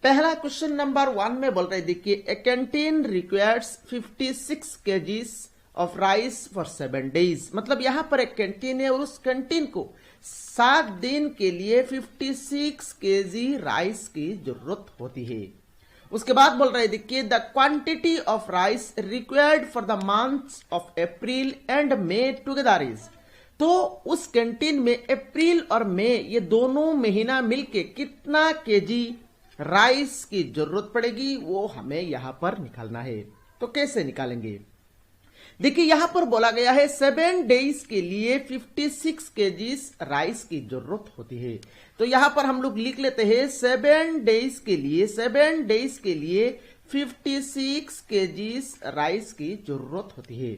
पहला question number 1 में बोल रहे देखिए, a canteen requires 56 KGs of rice for 7 days. मतलब यहां पर एक कैंटीन है और उस कैंटीन को 7 दिन के लिए 56 केजी राइस की जरूरत होती है। उसके बाद बोल रहे देखिए, the quantity of rice required for the months of April and May together is. तो उस कैंटीन में अप्रैल और मई ये दोनों महीना मिलके कितना केजी राइस की जरूरत पड़ेगी वो हमें यहां पर निकालना है। तो कैसे निकालेंगे? देखिए यहां पर बोला गया है 7 डेज के लिए 56 केजीज राइस की जरूरत होती है। तो यहां पर हम लोग लिख लेते हैं 7 डेज के लिए 56 केजीज राइस की जरूरत होती है।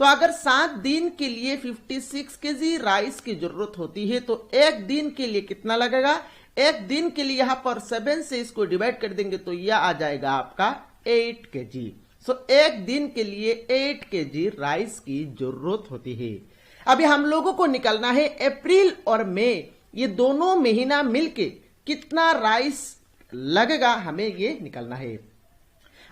तो अगर 7 दिन के लिए 56 केजी राइस की जरूरत होती है तो एक दिन के लिए कितना लगेगा? एक दिन के लिए यहां पर 7 से इसको डिवाइड कर देंगे तो यह आ जाएगा आपका 8 केजी। सो एक दिन के लिए 8 केजी राइस की जरूरत होती है। अभी हम लोगों को निकालना है अप्रैल और मई ये दोनों महीना मिलके कितना राइस लगेगा, हमें ये निकालना है।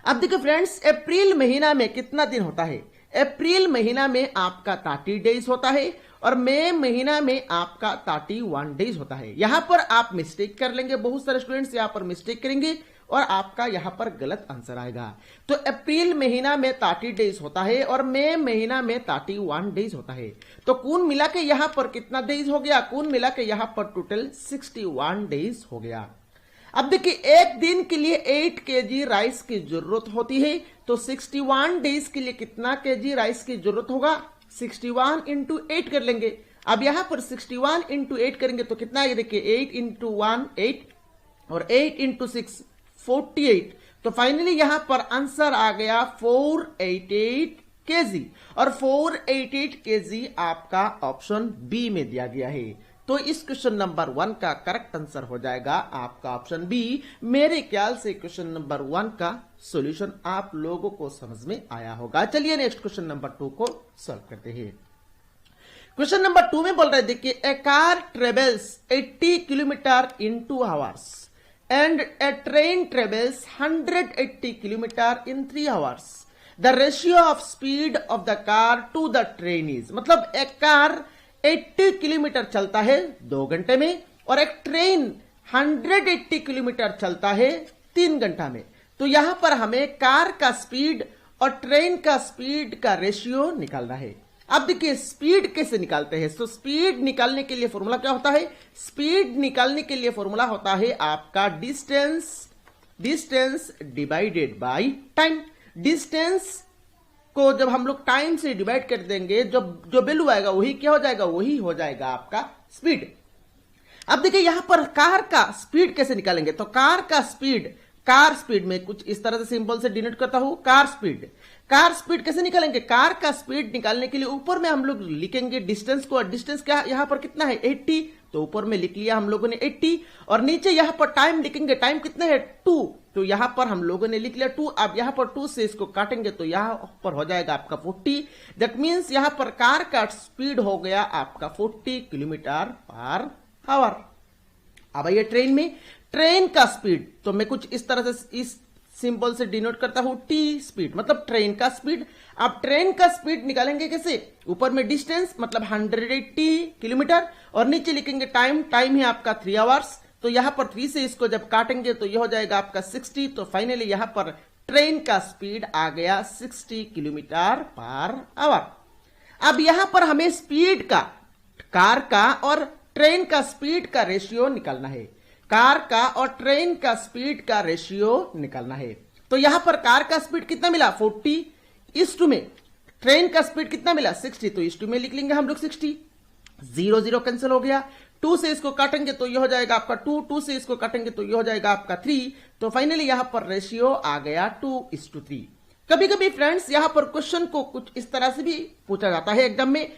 अब देखिए फ्रेंड्स, अप्रैल महीना में कितना दिन होता है? अप्रैल महीना में आपका 30 डेज होता है और मई महीना में आपका 31 डेज होता है। यहां पर आप मिस्टेक कर लेंगे, बहुत सारे स्टूडेंट्स यहां पर मिस्टेक करेंगे और आपका यहां पर गलत आंसर आएगा। तो अप्रैल महीना में 30 डेज होता है और मई महीना में 31 डेज होता है। तो कुल मिला के यहां पर कितना डेज हो गया? कुल मिला के यहां पर टोटल 61 डेज हो गया। अब देखिए एक दिन के लिए 8 केजी राइस की जरूरत होती है तो 61 डेज के लिए कितना केजी राइस की जरूरत होगा? 61 इंटू 8 कर लेंगे। अब यहां पर 61 इंटू 8 करेंगे तो कितना है? देखिए 8 इंटू 1 8 और 8 इंटू 6 48। तो फाइनली यहां पर आंसर आ गया 488 केजी और 488 केजी आपका ऑप्शन बी में दिया गया है। तो इस क्वेश्चन नंबर 1 का करेक्ट आंसर हो जाएगा आपका ऑप्शन बी। मेरे ख्याल से क्वेश्चन नंबर 1 का सॉल्यूशन आप लोगों को समझ में आया होगा। चलिए नेक्स्ट क्वेश्चन नंबर 2 को सॉल्व करते हैं। क्वेश्चन नंबर 2 में बोल रहे देखिए, a car travels 80 kilometre in 2 hours and a train travels 180 km in 3 hours. The ratio of speed of the car to the train is। मतलब एक कार 80 किलोमीटर चलता है 2 घंटे में और एक ट्रेन 180 किलोमीटर चलता है 3 घंटा में। तो यहां पर हमें कार का स्पीड और ट्रेन का स्पीड का रेशियो निकालना है। अब देखिए स्पीड कैसे निकालते हैं? तो स्पीड निकालने के लिए फॉर्मूला क्या होता है? स्पीड निकालने के लिए फॉर्मूला होता है आपका distance divided by time. Distance को जब हम लोग टाइम से डिवाइड कर देंगे जो वैल्यू आएगा वही क्या हो जाएगा? वही हो जाएगा आपका स्पीड। अब देखिए यहां पर कार का स्पीड कैसे निकालेंगे? तो कार स्पीड में कुछ इस तरह से सिंबल से डिनोट करता हूं कार स्पीड कैसे निकालेंगे? कार का स्पीड निकालने के लिए ऊपर में हम लोग लिखेंगे डिस्टेंस को, और डिस्टेंस क्या यहां पर कितना है? 80। तो ऊपर में लिख लिया हम लोगों ने 80 और नीचे यहां पर टाइम लिखेंगे, टाइम कितना है? 2। तो यहां पर हम लोगों ने लिख लिया 2। अब यहां पर 2 से इसको काटेंगे तो यहां पर हो जाएगा आपका 40। दैट मीन्स यहां पर कार का स्पीड हो गया आपका 40 किलोमीटर पर आवर। अब ये ट्रेन का स्पीड, तो मैं कुछ इस तरह से इस सिंबल से डिनोट करता हूं टी स्पीड, मतलब ट्रेन का स्पीड। आप ट्रेन का स्पीड निकालेंगे कैसे? ऊपर में डिस्टेंस मतलब 180 किलोमीटर और नीचे लिखेंगे टाइम है आपका 3 आवर्स। तो यहां पर 3 से इसको जब काटेंगे तो यह हो जाएगा आपका 60। तो फाइनली यहां पर ट्रेन का स्पीड आ गया 60 किलोमीटर पर आवर। अब यहां पर हमें स्पीड का कार का और ट्रेन का स्पीड का रेशियो निकालना है। कार का और ट्रेन का स्पीड का रेशियो निकालना है। तो यहां पर कार का स्पीड कितना मिला? 40 में ट्रेन का स्पीड कितना मिला? 60। तो 1 में लिख लेंगे हम लोग 60। 0 कैंसिल हो गया। 2 से इसको काटेंगे तो यह हो जाएगा आपका 2 से इसको काटेंगे तो यह हो जाएगा आपका 3। तो फाइनली यहां पर रेशियो आ गया 2:3। कभी कभी फ्रेंड्स यहां पर क्वेश्चन को कुछ इस तरह से भी पूछा जाता है एग्जाम में,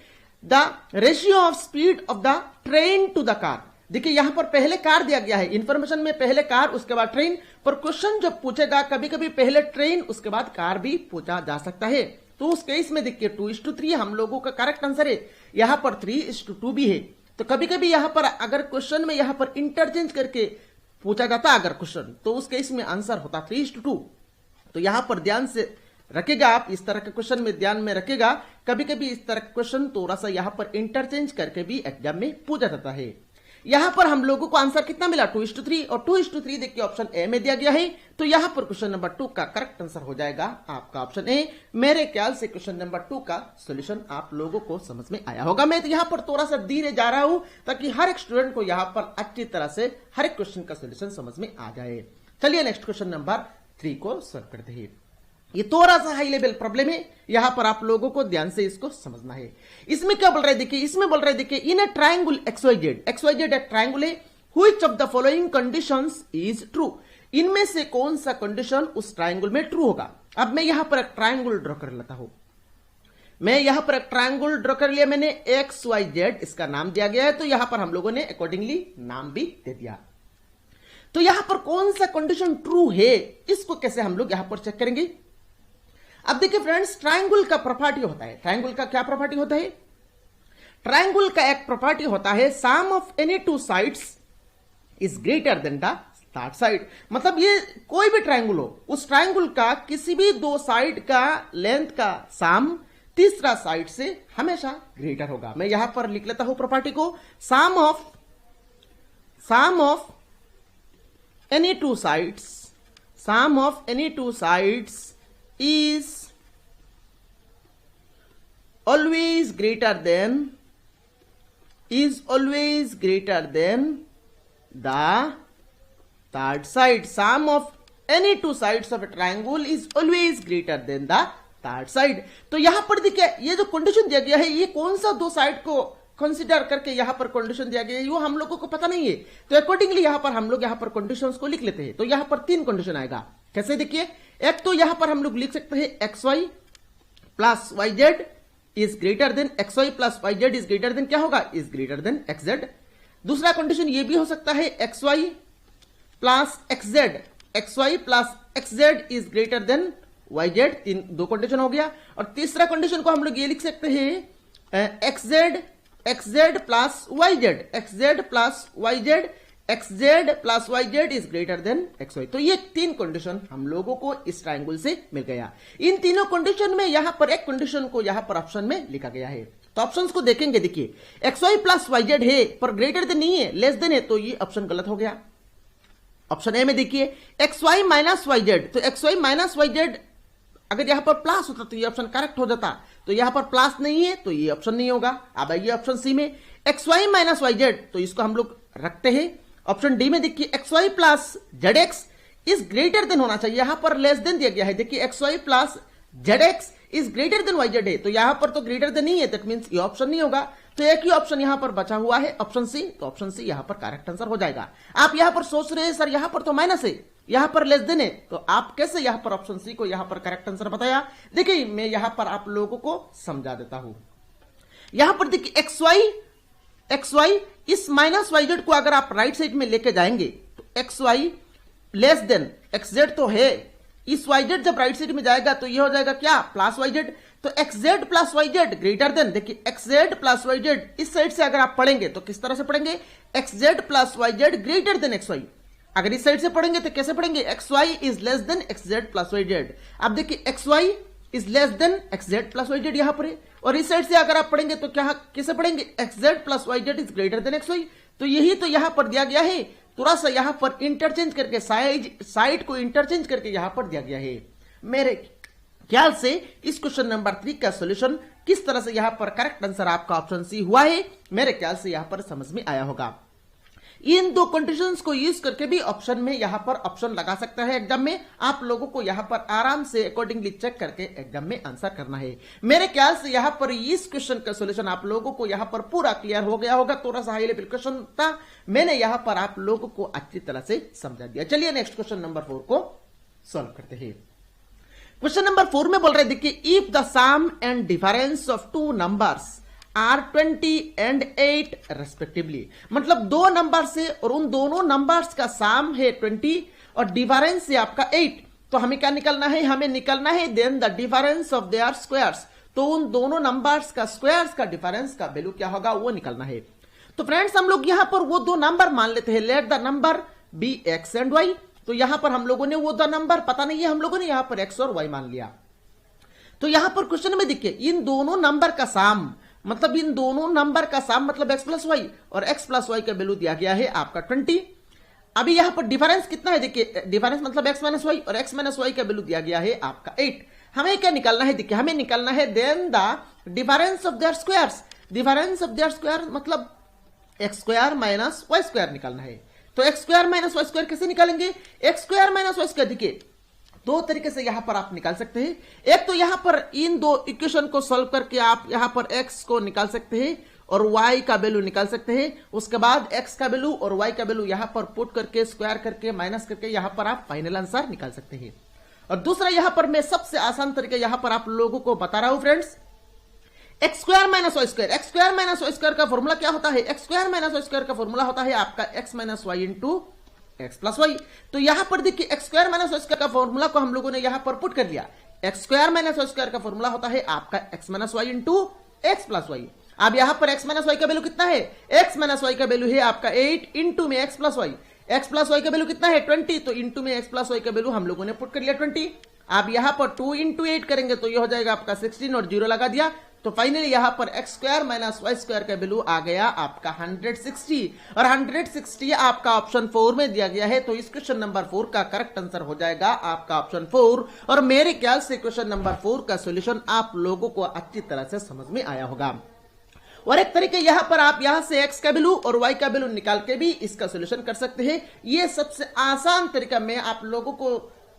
the ratio of speed of the train to the car. देखिए यहां पर पहले कार दिया गया है, इंफॉर्मेशन में पहले कार उसके बाद ट्रेन, पर क्वेश्चन जब पूछेगा कभी कभी पहले ट्रेन उसके बाद कार भी पूछा जा सकता है। तो उस केस में देखिए 2:3 हम लोगों का करेक्ट आंसर है। यहां पर 3:2 भी है। तो कभी कभी यहां पर अगर क्वेश्चन में यहां पर इंटरचेंज करके पूछा जाता अगर क्वेश्चन, तो उस केस में आंसर होता 3:2। तो यहां पर ध्यान से रखेगा, आप इस तरह के क्वेश्चन में ध्यान में रखेगा। कभी कभी इस तरह का क्वेश्चन थोड़ा सा यहां पर इंटरचेंज करके भी एग्जाम में पूछा जाता है। यहां पर हम लोगों को आंसर कितना मिला 2:3, और 2:3 देखिए ऑप्शन ए में दिया गया है। तो यहां पर क्वेश्चन नंबर 2 का करेक्ट आंसर हो जाएगा आपका ऑप्शन ए। मेरे ख्याल से क्वेश्चन नंबर 2 का सॉल्यूशन आप लोगों को समझ में आया होगा। मैं तो यहां पर थोड़ा सा धीरे जा रहा हूं ताकि हर एक स्टूडेंट को यहां पर अच्छी तरह से हर एक क्वेश्चन का सॉल्यूशन समझ में आ जाए। चलिए नेक्स्ट क्वेश्चन नंबर 3 को सॉल्व करते हैं। ये थोड़ा सा हाई लेवल प्रॉब्लम है, यहां पर आप लोगों को ध्यान से इसको समझना है। इसमें क्या बोल रहे हैं देखिए, इसमें बोल रहे हैं देखिए इन अ ट्रायंगल XYZ एक ट्रायंगल है, which of the following conditions is true. इनमें से कौन सा कंडीशन उस ट्रायंगल में ट्रू होगा। अब मैं यहां पर एक ट्रायंगल ड्रॉ कर लेता हूं। मैं यहां पर एक ट्रायंगल ड्रॉ कर लिया मैंने, XYZ इसका नाम दिया गया है। तो यहां पर हम लोगों ने अकॉर्डिंगली नाम भी दे दिया। तो यहां पर कौन सा कंडीशन ट्रू है, इसको कैसे हम लोग यहां पर चेक करेंगे। अब देखिए फ्रेंड्स, ट्रायंगल का प्रॉपर्टी होता है, ट्रायंगल का क्या प्रॉपर्टी होता है। ट्रायंगल का एक प्रॉपर्टी होता है sum of any two sides is greater than the third side. मतलब ये कोई भी ट्रायंगल हो, उस ट्रायंगल का किसी भी दो साइड का लेंथ का सम तीसरा साइड से हमेशा ग्रेटर होगा। मैं यहां पर लिख लेता हूं प्रॉपर्टी को, sum of any two sides is always greater than the third side. Sum of any two sides of a triangle is always greater than the third side. तो यहां पर देखिए ये जो कंडीशन दिया गया है, ये कौन सा दो साइड को कंसिडर करके यहां पर कंडीशन दिया गया है, वो हम लोगों को पता नहीं है। तो अकॉर्डिंगली यहां पर हम लोग यहां पर कंडीशंस को लिख लेते हैं। तो यहां पर 3 कंडीशन आएगा। कैसे देखिए, एक तो यहां पर हम लोग लिख सकते हैं XY plus YZ is greater then XY plus YZ is greater then क्या होगा, इज ग्रेटर देन XZ। दूसरा कंडीशन ये भी हो सकता है XY plus XZ is greater then YZ। दो कंडीशन हो गया। और तीसरा कंडीशन को हम लोग ये लिख सकते हैं XZ plus YZ is greater then XY। तो ये 3 कंडीशन हम लोगों को इस ट्रायंगल से मिल गया। इन तीनों कंडीशन में यहां पर एक कंडीशन को यहां पर ऑप्शन में लिखा गया है। तो ऑप्शंस को देखेंगे, देखिए XY प्लस YZ है पर ग्रेटर देन नहीं है, लेस देन है, तो ये ऑप्शन गलत हो गया। ऑप्शन ए में देखिए XY माइनस YZ, तो XY माइनस YZ अगर यहां पर प्लस होता तो ये ऑप्शन करेक्ट हो जाता। तो यहां पर प्लस नहीं है तो ये ऑप्शन नहीं होगा। अब आइए ऑप्शन सी में XY माइनस YZ, तो इसको हम लोग रखते हैं। ऑप्शन डी में देखिए XY plus ZX is greater then होना चाहिए, यहां पर लेस देन दिया गया है। देखिए XY plus ZX is greater then YZ है, तो यहां पर तो ग्रेटर देन नहीं है, दैट मींस ये ऑप्शन नहीं होगा। तो एक ही ऑप्शन यहां पर बचा हुआ है, ऑप्शन सी। तो ऑप्शन सी यहां पर करेक्ट आंसर हो जाएगा। आप यहां पर सोच रहे हैं सर यहां पर तो माइनस है, यहां पर लेस देन है, तो आप कैसे यहां पर ऑप्शन सी को यहां पर करेक्ट आंसर बताया। देखिए मैं यहां पर आप लोगों को समझा देता हूं। यहां पर देखिए XY इस माइनस YZ को अगर आप राइट साइड में लेके जाएंगे तो XY लेस देन XZ तो है, इस YZ जब राइट साइड में जाएगा तो ये हो जाएगा क्या, प्लस YZ। तो XZ plus YZ greater than, देखिए XZ प्लस YZ इस साइड से अगर आप पढ़ेंगे तो किस तरह से पढ़ेंगे, XZ plus YZ greater than XY। अगर इस साइड से पढ़ेंगे तो कैसे पढ़ेंगे, XY is less then XZ plus YZ। अब देखिए XY is less then XZ plus YZ यहां पर है, और इस साइड से अगर आप पढ़ेंगे तो क्या कैसे पढ़ेंगे, XZ plus YZ is greater then XY। तो यही तो यहां पर दिया गया है, थोड़ा सा यहां पर इंटरचेंज करके साइड को इंटरचेंज करके यहां पर दिया गया है। मेरे ख्याल से इस क्वेश्चन नंबर 3 का सॉल्यूशन किस तरह से यहां पर करेक्ट आंसर आपका ऑप्शन सी हुआ है, मेरे ख्याल से यहां पर समझ में आया होगा। इन दो कंडीशंस को यूज करके भी ऑप्शन में यहां पर ऑप्शन लगा सकता है एग्जाम में। आप लोगों को यहां पर आराम से अकॉर्डिंगली चेक करके एग्जाम में आंसर करना है। मेरे ख्याल से यहां पर इस क्वेश्चन का सॉल्यूशन आप लोगों को यहां पर पूरा क्लियर हो गया होगा। थोड़ा सा हाई लेवल क्वेश्चन था, मैंने यहां पर आप लोगों को अच्छी तरह से समझा दिया। चलिए नेक्स्ट क्वेश्चन नंबर 4 को सॉल्व करते हैं। क्वेश्चन नंबर 4 में बोल रहे देखिए, if the sum and difference of two numbers are 20 and 8 respectively. मतलब दो नंबर से और उन दोनों नंबर्स का सम है 20 और डिफरेंस है आपका 8, तो हमें क्या निकलना है, हमें निकलना है then the difference of their squares. तो उन दोनों नंबर्स का स्क्वायर्स का डिफरेंस का वैल्यू क्या होगा वो निकलना है। तो फ्रेंड्स हम लोग यहां पर वो दो नंबर मान लेते हैं, let the number be x and y. तो यहां पर हम लोगों ने वो द नंबर पता नहीं है, हम लोगों ने यहां पर एक्स और वाई मान लिया। तो यहां पर क्वेश्चन में देखिए इन दोनों नंबर का साम, मतलब इन दोनों नंबर का साम मतलब एक्स प्लस वाई, और एक्स प्लस वाई का वैल्यू दिया गया है आपका 20। अभी यहां पर डिफरेंस कितना है, देखिए डिफरेंस मतलब एक्स माइनस वाई, और एक्स माइनस वाई का वैल्यू दिया गया है आपका 8। हमें क्या निकालना है, देखिए हमें निकालना है then the difference of their squares. Difference of their square मतलब x square minus y square निकालना है। तो x square minus y square कैसे निकालेंगे, x square minus y square देखिए दो तरीके से यहां पर आप निकाल सकते हैं। एक तो यहां पर इन दो इक्वेशन को सॉल्व करके आप यहां पर x को निकाल सकते हैं और y का वैल्यू निकाल सकते हैं। उसके बाद x का वैल्यू और y का वैल्यू यहां पर पुट करके स्क्वायर करके माइनस करके यहां पर आप फाइनल आंसर निकाल सकते हैं। और दूसरा यहां पर मैं सबसे आसान तरीका यहां पर आप लोगों को बता रहा हूं friends, x square minus y square. X square minus y square का फॉर्मूला क्या होता है, x square minus y square का फॉर्मूला होता है आपका x minus y into x plus y. तो यहां पर देखिए x square minus y square का फॉर्मूला को हम लोगों ने यहां पर पुट कर लिया। X square minus y square का फॉर्मूला होता है आपका x minus y into x plus y. अब यहां पर एक्स माइनस वाई का वैल्यू कितना है, एक्स माइनस वाई का वैल्यू है आपका 8 इंटू में x plus y. X plus y का वैल्यू कितना है 20, तो इंटू में एक्स प्लस वाई का वैल्यू हम लोगों ने पुट कर लिया 20। आप यहां पर 2 इंटू 8 करेंगे तो यह हो जाएगा आपका 16 और 0 लगा दिया। तो फाइनली यहां पर x square minus y square का वैल्यू आ गया आपका 160, और 160 आपका ऑप्शन 4 में दिया गया है। तो इस क्वेश्चन नंबर 4 का करेक्ट आंसर हो जाएगा आपका ऑप्शन 4। और मेरे ख्याल से क्वेश्चन नंबर 4 का सॉल्यूशन आप लोगों को अच्छी तरह से समझ में आया होगा। और एक तरीके यहां पर आप यहां से x का वैल्यू और y का वैल्यू निकाल के भी इसका सॉल्यूशन कर सकते हैं। ये सबसे आसान तरीका मैं आप लोगों को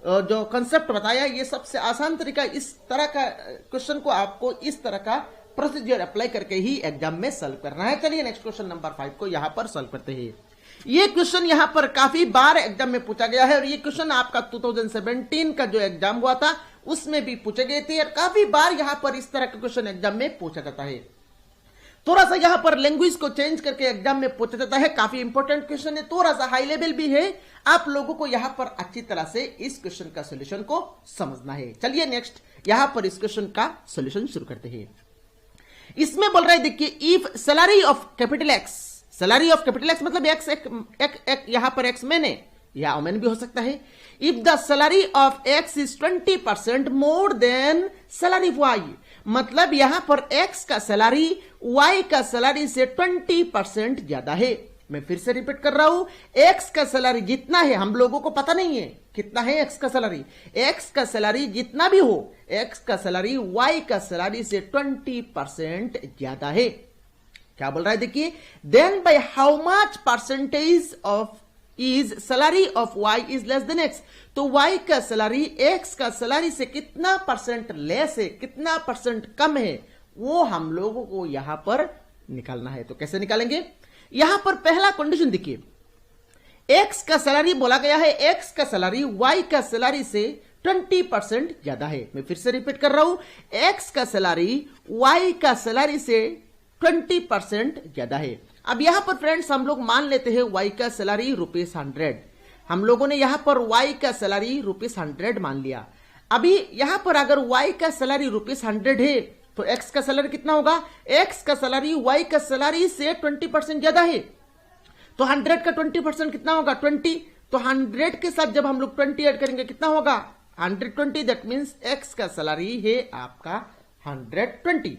जो कंसेप्ट बताया, ये सबसे आसान तरीका, इस तरह का क्वेश्चन को आपको इस तरह का प्रोसीजर अप्लाई करके ही एग्जाम में सॉल्व करना है। चलिए नेक्स्ट क्वेश्चन नंबर 5 को यहां पर सॉल्व करते हैं। ये क्वेश्चन यहां पर काफी बार एग्जाम में पूछा गया है, और ये क्वेश्चन आपका 2017 का जो एग्जाम हुआ था उसमें भी पूछे गए थे, और काफी बार यहां पर इस तरह का क्वेश्चन एग्जाम में पूछा जाता है। थोड़ा सा यहां पर लैंग्वेज को चेंज करके एग्जाम में पूछा जाता है, काफी इंपॉर्टेंट क्वेश्चन है, थोड़ा सा हाई लेवल भी है। आप लोगों को यहां पर अच्छी तरह से इस क्वेश्चन का सॉल्यूशन को समझना है। चलिए नेक्स्ट यहां पर इस क्वेश्चन का सॉल्यूशन शुरू करते हैं। इसमें बोल रहा है देखिए, if salary of capital x, salary of capital x मतलब एक्स एक यहां पर एक्स मैन है या ओमेन भी हो सकता है। If the salary of x is 20% more than salary y, मतलब यहां पर एक्स का सैलरी वाई का सैलरी से 20% ज्यादा है। मैं फिर से रिपीट कर रहा हूं, एक्स का सैलरी जितना है हम लोगों को पता नहीं है कितना है एक्स का सैलरी। एक्स का सैलरी जितना भी हो, एक्स का सैलरी वाई का सैलरी से 20% ज्यादा है। क्या बोल रहा है देखिए, then by how much percentage of is salary of y is less than x. तो वाई का सैलरी एक्स का सैलरी से कितना परसेंट लेस है, कितना परसेंट कम है, वो हम लोगों को यहां पर निकालना है। तो कैसे निकालेंगे, यहां पर पहला कंडीशन देखिए, एक्स का सैलरी बोला गया है, एक्स का सैलरी वाई का सैलरी से 20% ज्यादा है। मैं फिर से रिपीट कर रहा हूं, एक्स का सैलरी वाई का सैलरी से 20% ज्यादा है। अब यहां पर फ्रेंड्स हम लोग मान लेते हैं वाई का सैलरी ₹100। हम लोगों ने यहां पर वाई का सैलरी ₹100 मान लिया। अभी यहां पर अगर वाई का सैलरी ₹100 है तो एक्स का सैलरी कितना होगा, एक्स का सैलरी वाई का सैलरी से 20% ज्यादा है। तो 100 का 20% कितना होगा 20। तो 100 के साथ जब हम लोग 20 ऐड करेंगे कितना होगा 120। दैट मीन्स एक्स का सैलरी है आपका 120।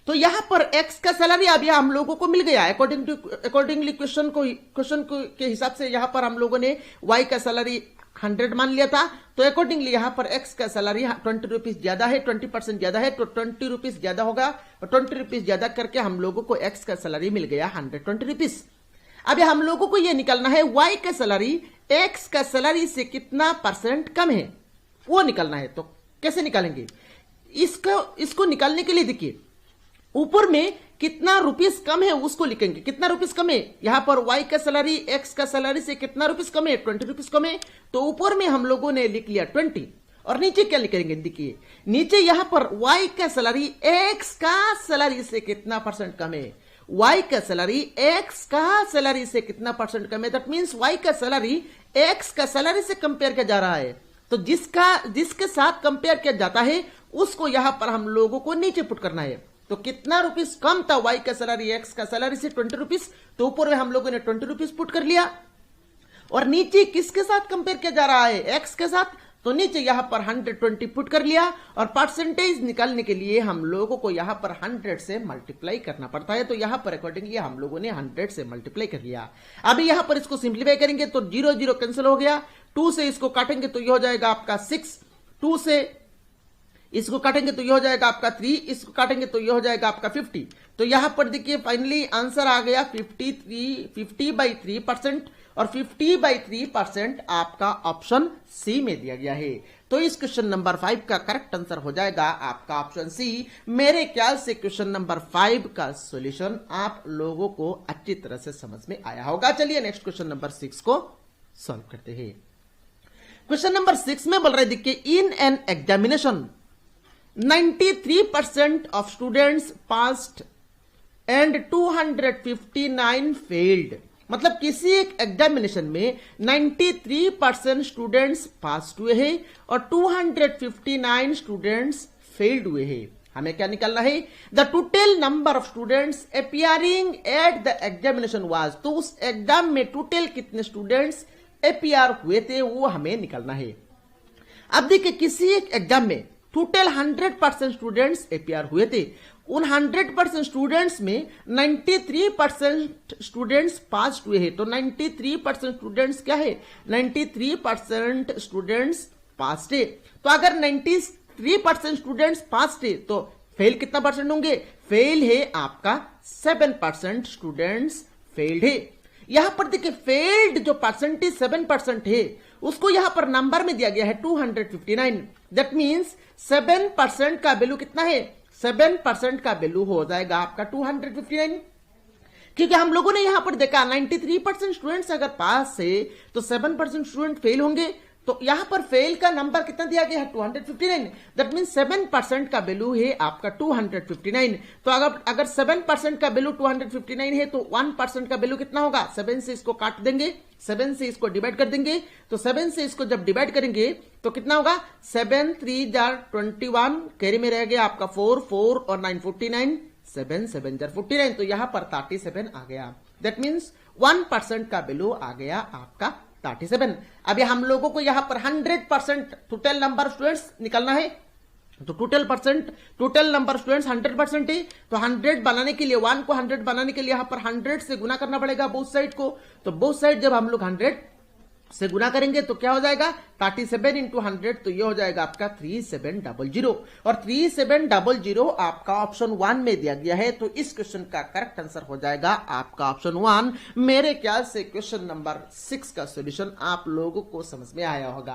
तो यहां पर एक्स का सैलरी अब यहां हम लोगों को मिल गया अकॉर्डिंगली क्वेश्चन के हिसाब से यहां पर हम लोगों ने वाई का सैलरी 100 मान लिया था। तो अकॉर्डिंगली यहां पर एक्स का सैलरी 20 रुपीज ज्यादा है, 20% ज्यादा है, तो 20 रुपीज ज्यादा होगा, और 20 रुपीज ज्यादा करके हम लोगों को एक्स का सैलरी मिल गया 120 रुपीज। अब हम लोगों को यह निकालना है वाई का सैलरी एक्स का सैलरी से कितना परसेंट कम है, वो निकालना है। तो कैसे निकालेंगे इसको निकालने के लिए देखिए, ऊपर में कितना रुपीस कम है उसको लिखेंगे। कितना रुपीस कम है, यहां पर वाई का सैलरी एक्स का सैलरी से कितना रुपीस कम है 20 रुपीस कम है। तो ऊपर में हम लोगों ने लिख लिया 20, और नीचे क्या लिखेंगे देखिए, नीचे यहां पर वाई का सैलरी एक्स का सैलरी से कितना परसेंट कम है, वाई का सैलरी एक्स का सैलरी से कितना परसेंट कम है। दैट मीन्स वाई का सैलरी एक्स का सैलरी से कंपेयर किया जा रहा है। तो जिसके साथ कंपेयर किया जाता है उसको यहां पर हम लोगों को नीचे पुट करना है। तो कितना रुपीस कम था वाई का सैलरी एक्स का सैलरी से 20 रुपीस, तो ऊपर में हम लोगों ने 20 रुपीस पुट कर लिया, और नीचे किसके साथ कंपेयर किया जा रहा है, एक्स के साथ। तो नीचे यहां पर 120 पुट कर लिया और परसेंटेज निकालने के लिए हम लोगों को यहां पर 100 से मल्टीप्लाई करना पड़ता है। तो यहां पर अकॉर्डिंगली हम लोगों ने 100 से मल्टीप्लाई कर लिया। अभी यहां पर इसको सिंप्लीफाई करेंगे तो 0 0 कैंसिल हो गया, 2 से इसको काटेंगे तो यह हो जाएगा आपका 6, 2 से इसको काटेंगे तो यह हो जाएगा आपका 3, इसको काटेंगे तो यह हो जाएगा आपका 50। तो यहां पर देखिए फाइनली आंसर आ गया 50/3% और 50/3% आपका ऑप्शन सी में दिया गया है। तो इस क्वेश्चन नंबर 5 का करेक्ट आंसर हो जाएगा आपका ऑप्शन सी। मेरे ख्याल से क्वेश्चन नंबर 5 का सॉल्यूशन आप लोगों को अच्छी तरह से समझ में आया होगा। चलिए नेक्स्ट क्वेश्चन नंबर 6 को सॉल्व करते हैं। क्वेश्चन नंबर 6 में बोल रहे देखिए, in an examination 93% of students passed and 259 failed। मतलब किसी एक एग्जामिनेशन में 93% स्टूडेंट्स पास हुए हैं और 259 स्टूडेंट्स फेल्ड हुए हैं। हमें क्या निकालना है, the total number of students appearing at the examination was. तो उस एग्जाम में टोटल कितने स्टूडेंट्स अपीयर हुए थे वो हमें निकालना है। अब देखिए किसी एक एग्जाम में टोटल 100% स्टूडेंट्स अपीयर हुए थे, उन 100% स्टूडेंट्स में 93% स्टूडेंट्स पास हुए हैं। तो 93% स्टूडेंट्स क्या है, 93% स्टूडेंट्स पास थे। तो अगर 93% स्टूडेंट्स पास थे तो फेल कितना परसेंट होंगे, फेल है आपका 7% स्टूडेंट्स फेल्ड है। यहां पर देखिए फेल्ड जो परसेंटेज 7% है उसको यहां पर नंबर में दिया गया है 259। दैट मींस 7% का वैल्यू कितना है, 7% का वैल्यू हो जाएगा आपका 259। क्योंकि हम लोगों ने यहां पर देखा 93% स्टूडेंट्स अगर पास है तो 7% स्टूडेंट फेल होंगे। तो यहां पर फेल का नंबर कितना दिया गया है 259। दैट मींस 7% का वैल्यू है आपका 259। तो अगर 7% का वैल्यू 259 है तो 1% का वैल्यू कितना होगा, 7 से इसको काट देंगे, 7 से इसको डिवाइड कर देंगे। तो 7 से इसको जब डिवाइड करेंगे तो कितना होगा, 7 3 जार 21, कैरी में रह गया आपका 4 4 और 9 49, 7 7 जार 49। तो यहां पर 37 आ गया। दैट मीन्स 1% का वैल्यू आ गया आपका 37। अभी हम लोगों को यहां पर 100% टोटल नंबर स्टूडेंट्स निकालना है। तो टोटल नंबर स्टूडेंट्स 100% है। तो 100 बनाने के लिए 1 को 100 बनाने के लिए यहां पर 100 से गुना करना पड़ेगा बोथ साइड को। तो बोथ साइड जब हम लोग 100 से गुना करेंगे तो क्या हो जाएगा, 37 इंटू 100 तो ये हो जाएगा आपका 3700 और 3700 आपका ऑप्शन 1 में दिया गया है। तो इस क्वेश्चन का करेक्ट आंसर हो जाएगा आपका ऑप्शन 1। मेरे ख्याल से क्वेश्चन नंबर 6 का सॉल्यूशन आप लोगों को समझ में आया होगा।